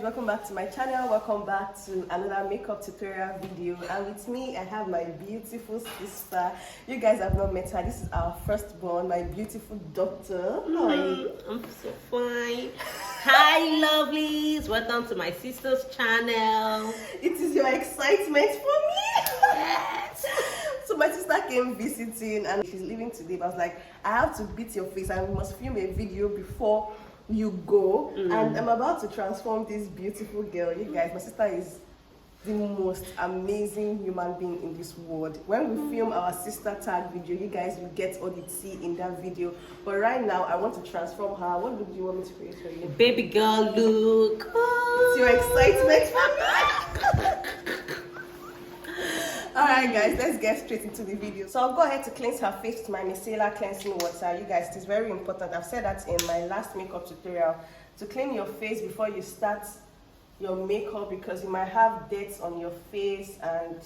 welcome back to my channel. Welcome back to another makeup tutorial video, and with me I have my beautiful sister. You guys have not met her. This is our firstborn, my beautiful daughter. How are you? I'm so fine. Hi Lovelies, welcome to my sister's channel. It is your excitement for me. Yes. So my sister came visiting and she's leaving today, but I was like, I have to beat your face and we must film a video before you go. And I'm about to transform this beautiful girl. You guys, my sister is the most amazing human being in this world. When we film our sister tag video, you guys will get all the tea in that video. But right now I want to transform her. What look do you want me to create for you? Baby girl look. It's your excitement for me. Alright guys, let's get straight into the video. So I'll go ahead to cleanse her face with my micellar cleansing water. You guys, it is very important. I've said that in my last makeup tutorial, to clean your face before you start your makeup, because you might have dirt on your face and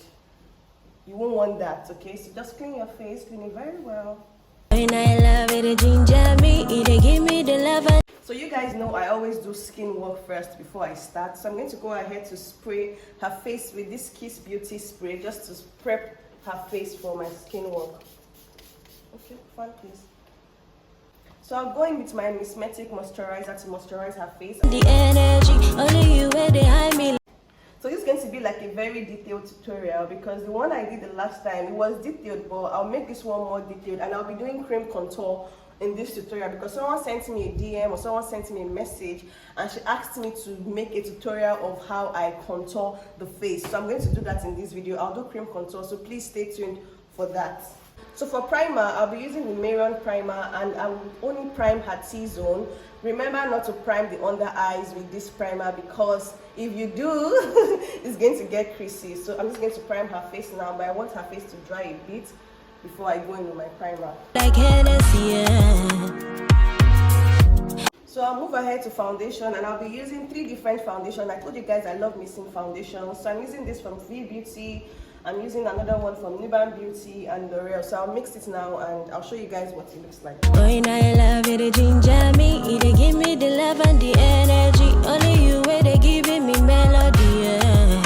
you won't want that, okay? So just clean your face, clean it very well. When I love it, ginger me, it give me the love. So you guys know I always do skin work first before I start. So I'm going to go ahead to spray her face with this Kiss Beauty spray just to prep her face for my skin work. Okay, fine, please. So I'm going with my Mismetic moisturizer to moisturize her face. The energy, only you where they hide me. So this is going to be like a very detailed tutorial, because the one I did the last time, it was detailed, but I'll make this one more detailed, and I'll be doing cream contour in this tutorial because someone sent me a DM or someone sent me a message and she asked me to make a tutorial of how I contour the face. So I'm going to do that in this video. I'll do cream contour, so please stay tuned for that. So for primer, I'll be using the Marion primer, and I'll only prime her T-zone. Remember not to prime the under eyes with this primer, because if you do, it's going to get creasy. So I'm just going to prime her face now, but I want her face to dry a bit before I go in with my primer. Like Hennessy, yeah. So I'll move ahead to foundation, and I'll be using 3 different foundations. I told you guys I love mixing foundations. So I'm using this from V Beauty, I'm using another one from Liban Beauty and L'Oreal. So I'll mix it now and I'll show you guys what it looks like. When I love it, ginger me, it give me the love and the energy. Only you where they giving me melody, yeah.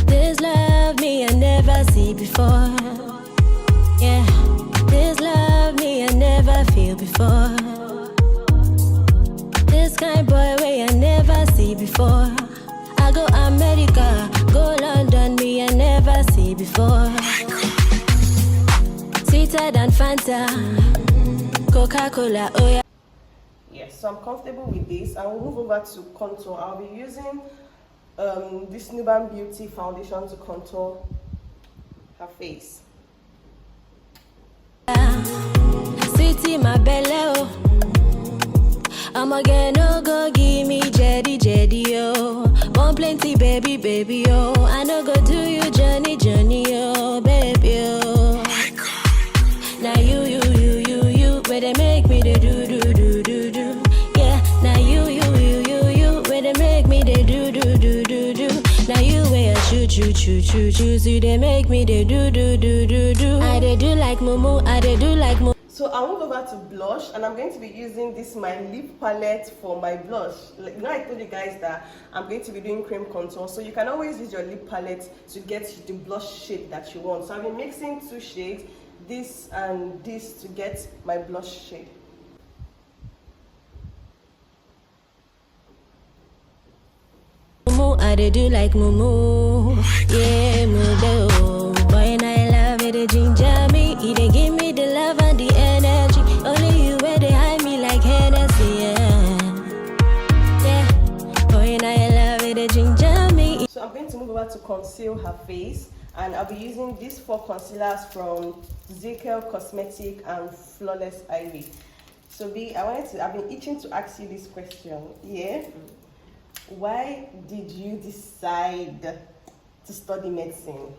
This love me I never see before. Yeah, this love me I never feel before. This kind boy way I never see before. I go America, go London, me I never see before. Sweeter than Fanta, Coca-Cola, oh yeah. Yes, so I'm comfortable with this. I will move over to contour. I'll be using this Liban Beauty foundation to contour her face. Sweetie, my belly, I'm again, no go give me jetty, oh. Want plenty, baby, oh. I no go do you, Johnny, oh, baby, oh. Now you, where they make me the do. Yeah, now you, where they make me the do. Now you where I choose, you they make me the do. I they do like Momo, I they do like Momo. So I'll move over to blush, and I'm going to be using this my lip palette for my blush. Like, you know, I told you guys that I'm going to be doing cream contour, so you can always use your lip palette to get the blush shade that you want. So I'll be mixing 2 shades, this and this, to get my blush shade. I they do like Momo, yeah, Momo. Boy, and I love it, ginger me, it they give me the love and the energy. Only you where they hide me like Hennessy, yeah. Boy, and I love it, ginger me. So I'm going to move over to conceal her face, and I'll be using these 4 concealers from ZKL Cosmetic and Flawless Ivy. So I've been itching to ask you this question, yeah? Why did you decide to study medicine?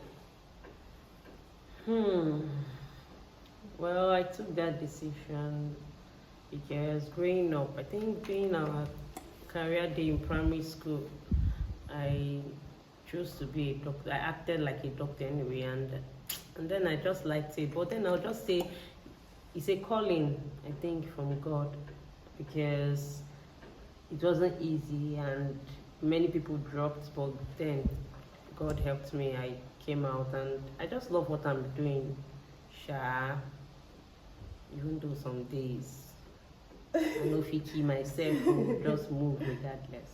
Well, I took that decision because growing up, I think during our career day in primary school, I chose to be a doctor. I acted like a doctor anyway, and then I just liked it. But then I'll just say it's a calling, I think, from God, because it wasn't easy and many people dropped, but then God helped me. I came out and I just love what I'm doing. Sha, even though some days I know fiki myself will just move regardless.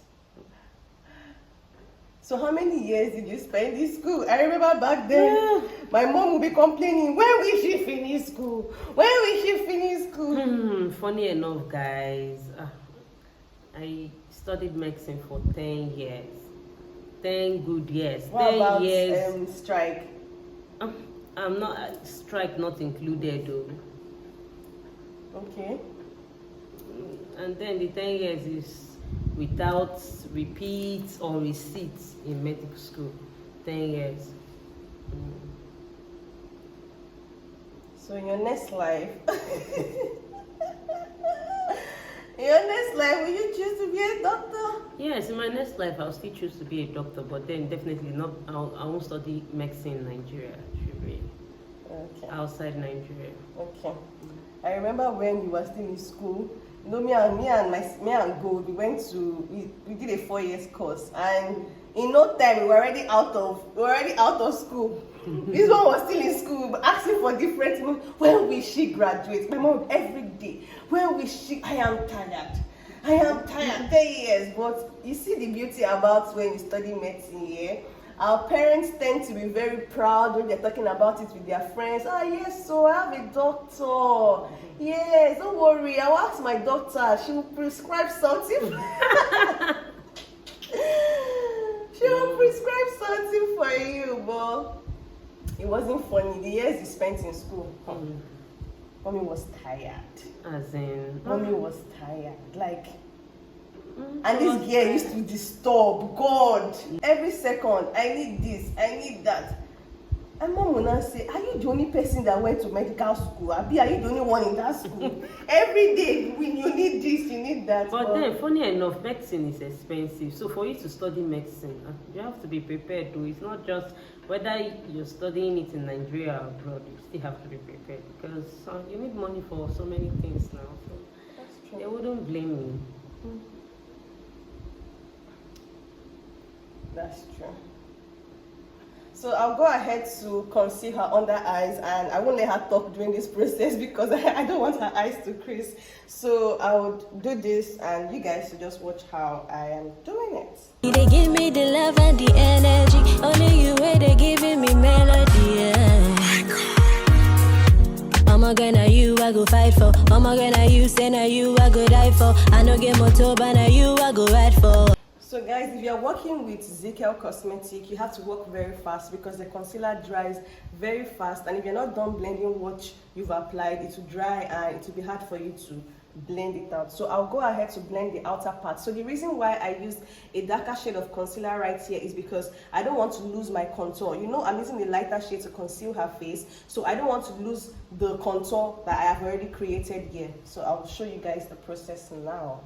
So how many years did you spend in school? I remember back then, my mom would be complaining, when will she finish school? When will she finish school? Funny enough, guys, I studied medicine for 10 years. 10 good years. What 10 about years. strike? I'm not, strike not included though. Okay. And then the 10 years is without repeats or receipts in medical school. 10 years. So in your next life, will you choose to be a doctor? Yes, in my next life I'll still choose to be a doctor, but then definitely not. I won't study medicine in Nigeria. Should be outside Nigeria. Okay. I remember when we were still in school. You know, me and Gold, we did a 4 years course, and in no time we were already out of school. This one was still in school, but asking for different. When will she graduate? My mom every day. When will she? I am tired. 10 years. But you see the beauty about when you study medicine, yeah. Our parents tend to be very proud when they're talking about it with their friends. Ah, yes, so I have a doctor. Yes, don't worry. I'll ask my doctor. She will prescribe something. She will prescribe something for you, but it wasn't funny. The years you spent in school, mommy was tired. As in, mommy was tired. Like. And this girl used to disturb God. Every second, I need this, I need that. And mom will not say, are you the only person that went to medical school? Abi, are you the only one in that school? Every day, when you need this, you need that. But then, funny enough, medicine is expensive. So for you to study medicine, you have to be prepared to. It's not just whether you're studying it in Nigeria or abroad, you still have to be prepared. Because you need money for so many things now. So That's true. they wouldn't blame me. That's true. So I'll go ahead to conceal her under eyes, and I won't let her talk during this process because I don't want her eyes to crease. So I would do this, and you guys should just watch how I am doing it. They give me the love and the energy. Only you where they giving me melody. Mama gonna you I go fight for. Mama gonna you say na you I go die for. I no get motor but na you I go ride for. So guys, if you're working with ZKL Cosmetic, you have to work very fast because the concealer dries very fast, and if you're not done blending what you've applied, it will dry and it will be hard for you to blend it out. So I'll go ahead to blend the outer part. So the reason why I used a darker shade of concealer right here is because I don't want to lose my contour. You know, I'm using the lighter shade to conceal her face, so I don't want to lose the contour that I have already created here. So I'll show you guys the process now.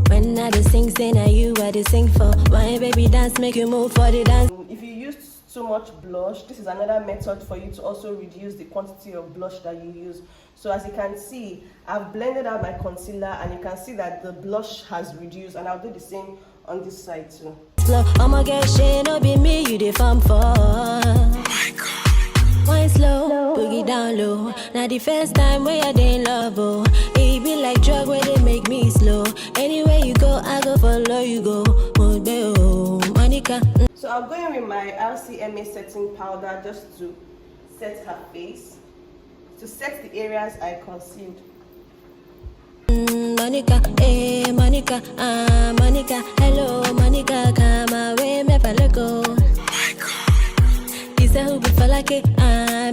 When I just sing, say now you I just sing for. Why baby dance, make you move for the dance. If you use too much blush, this is another method for you to also reduce the quantity of blush that you use. So as you can see, I've blended out my concealer, and you can see that the blush has reduced, and I'll do the same on this side too. Slow, I'ma get shit, no be me, you the farm for. Oh my God. Wine slow, boogie down low. Now the first time where you're in love, oh. It be like drug where they make me slow. Anywhere you go, I go follow you go. Oh, Monica. So I'm going with my LCMA setting powder just to set her face, to set the areas I concealed. Monica, hey Monica, Monica, hello Monica, come away, me follow go. This a who be for like it,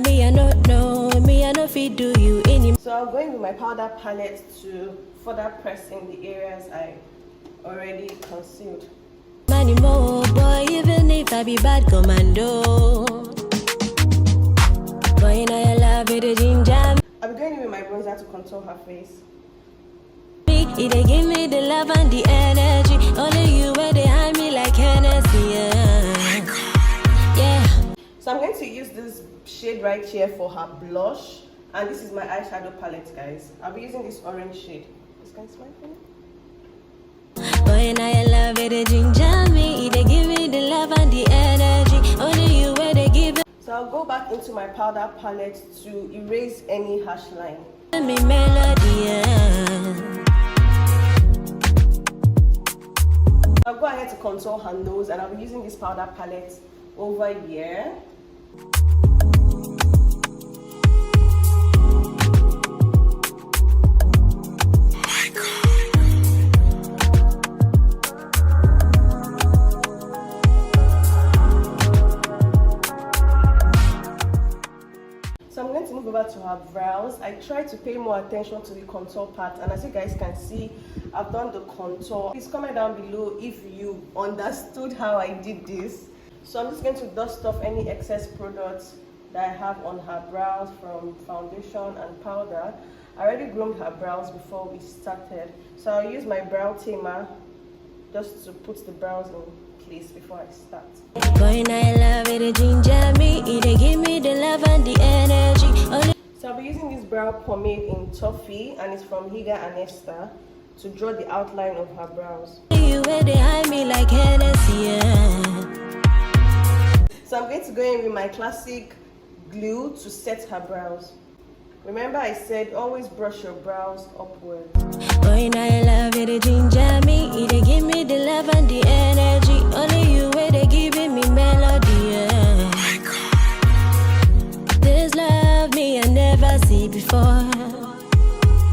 me I don't know, me I no fit do you any. So I'm going with my powder palette to further press in the areas I already concealed. Money more, boy, even if I be bad commando. Boy, you know you love it, the ginger. I'm going with my bronzer to contour her face. They give me the love and the energy. Only you where they hide me like Hennessy. Yeah. So I'm going to use this shade right here for her blush, and this is my eyeshadow palette, guys. I'll be using this orange shade. This guy's smiling. Boy, and I love it, they ginger me. They give me the love and the energy. Only you where they give So I'll go back into my powder palette to erase any harsh line. me melody. I'll go ahead to contour her nose, and I'll be using this powder palette over here. So I'm going to move over to her brows. I try to pay more attention to the contour part, and as you guys can see, I've done the contour. Please comment down below if you understood how I did this. So I'm just going to dust off any excess products that I have on her brows from foundation and powder. I already groomed her brows before we started, so I'll use my brow tamer just to put the brows in place before I start. Boy, and I love it, they ginger me. They give me the love and the energy. Only So I'll be using this brow pomade in Toffee, and it's from Higa and Esther, to draw the outline of her brows. you where they hide me like Hennessy. Yeah. So I'm going to go in with my classic glue to set her brows. Remember I said always brush your brows upward. Boy, and I love it, they ginger me. They give me the love and the energy. Only you where they giving me melody. Yeah. This love me I never see before.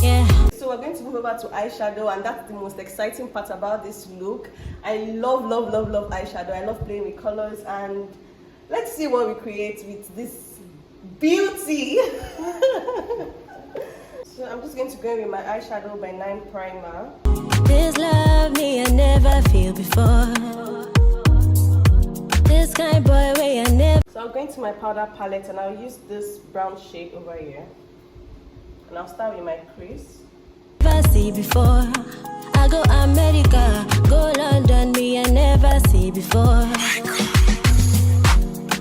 Yeah. So we're going to move over to eyeshadow, and that's the most exciting part about this look. I love eyeshadow. I love playing with colors, and let's see what we create with this beauty. So I'm just going to go in with my eyeshadow by 9 primer. This love me I never feel before. This kind boy way I never. So I'm going to my powder palette, and I'll use this brown shade over here, and I'll start with my crease. Never see before. I go America, go London, me I never see before.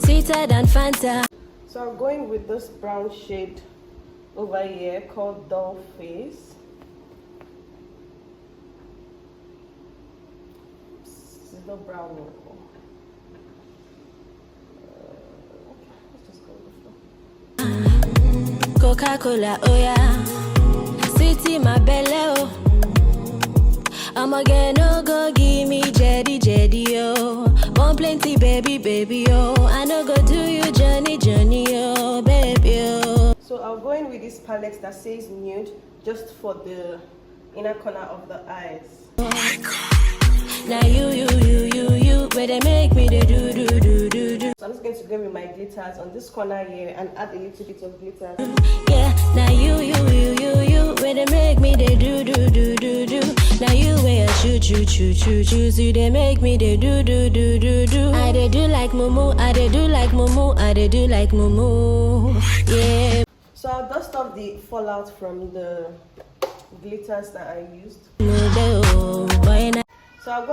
Sweeter than Fanta. So I'm going with this brown shade over here called Doll Face. This is not brown anymore. Let's just go with the floor. Coca-Cola, oh yeah. City my belly, oh. I'm again, no go give me jetty, oh. Want plenty, baby, oh. I no go do you journey, oh, baby, oh. So I'll go in with this palette that says nude, just for the inner corner of the eyes. Now you, where they make me the do. So I'm just going to go with my glitters on this corner here and add a little bit of glitter. Yeah, now you, where they make me the do. Now you where I choose you, they make me the do. I they do like mumu, I they do like mumu, yeah. So I'll dust off the fallout from the glitters that I used. So I'll go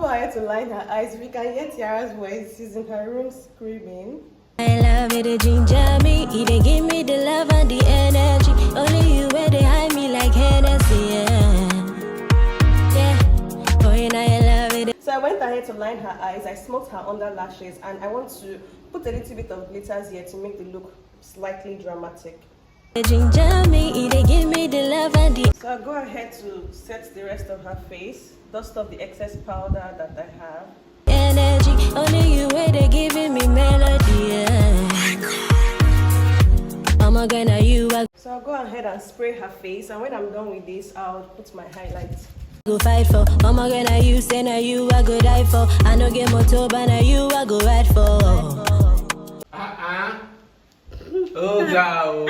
ahead to line her eyes. If you can hear Tiara's voice, she's in her room screaming. I love it, they ginger me. They give me the love and the energy. Only you where they hide me like Hennessy. Yeah. Boy, and I love it. So I went ahead to line her eyes. I smoked her under lashes, and I want to put a little bit of glitters here to make the look slightly dramatic. They ginger me, they give me the love and the. So I'll go ahead to set the rest of her face. Dust off the excess powder that I have. Energy, only you where they giving me melody. I'm gonna you. So I'll go ahead and spray her face, and when I'm done with this, I'll put my highlights. Go fight for. I'm gonna you, say now you I go die for. I no get motor, but now you I go ride for. Oh wow.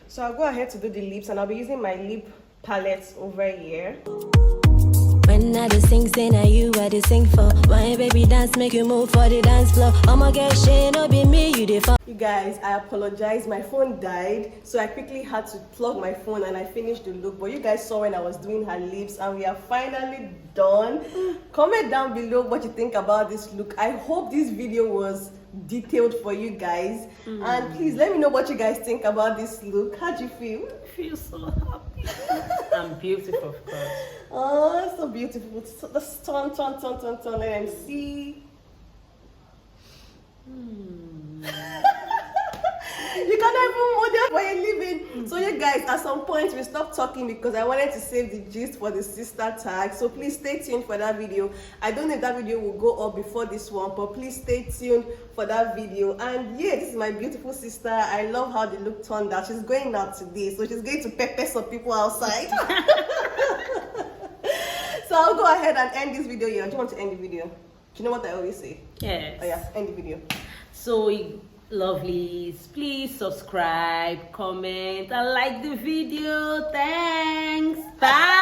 So I'll go ahead to do the lips, and I'll be using my lip palette over here. When I just sing, say now you I just sing for. Why baby dance, make you move for the dance floor. I'ma get shit, no be me, you the fun. You guys, I apologize. My phone died, so I quickly had to plug my phone and I finished the look. But you guys saw when I was doing her lips, and we are finally done. Comment down below what you think about this look. I hope this video was detailed for you guys. And please let me know what you guys think about this look. How do you feel? I feel so happy. I'm beautiful, of course. Oh, so beautiful. So, let's turn. Let them see. You cannot even model where you're living. So you guys, at some point we stopped talking because I wanted to save the gist for the sister tag. So please stay tuned for that video. I don't know if that video will go up before this one, but please stay tuned for that video. And yeah, this is my beautiful sister. I love how the look turned out. She's going out today, so she's going to pepper some people outside. So I'll go ahead and end this video here. Do you want to end the video? Do you know what I always say? Yes. Oh yeah, end the video. So, lovelies, please subscribe, comment, and like the video. Thanks. Bye.